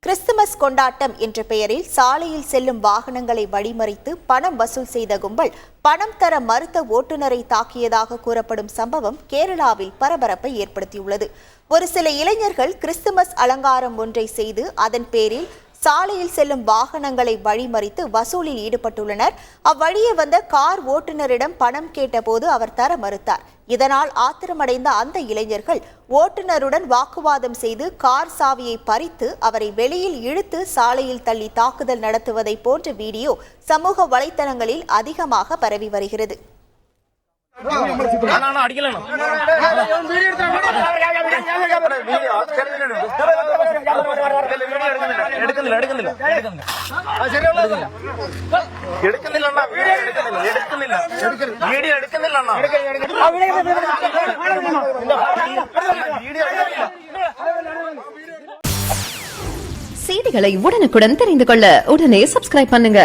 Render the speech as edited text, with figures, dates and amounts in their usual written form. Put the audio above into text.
Christmas கொண்டாட்டம் என்ற பெயரில் சாலையில் செல்லும் வாகனங்களை வழிமறித்து பணம் வசூல் செய்த கும்பல் பணம் தர மறுத்த ஓட்டுநரை தாக்கியதாக கூறப்படும் சம்பவம் கேரளாவில் பரபரப்பை ஏற்படுத்தியுள்ளது. ஒரு சில இளைஞர்கள் கிறிஸ்துமஸ் அலங்காரம் ஒன்றை செய்து அதன் பேரில் சாலையில் செல்லும் வாகனங்களை வழிமறித்து வசூலில் ஈடுபட்டுள்ளனர். அவ்வழியே வந்த கார் ஓட்டுநரிடம் பணம் கேட்டபோது அவர் தர மறுத்தார். இதனால் ஆத்திரமடைந்த அந்த இளைஞர்கள் ஓட்டுநருடன் வாக்குவாதம் செய்து கார் சாவியை பறித்து அவரை வெளியில் இழுத்து சாலையில் தள்ளி தாக்குதல் நடத்துவதை போன்ற வீடியோ சமூக வலைத்தளங்களில் அதிகமாக பரவி வருகிறது. செய்திகளை உடனுக்குடன் தெரிந்து கொள்ள உடனே சப்ஸ்கிரைப் பண்ணுங்க.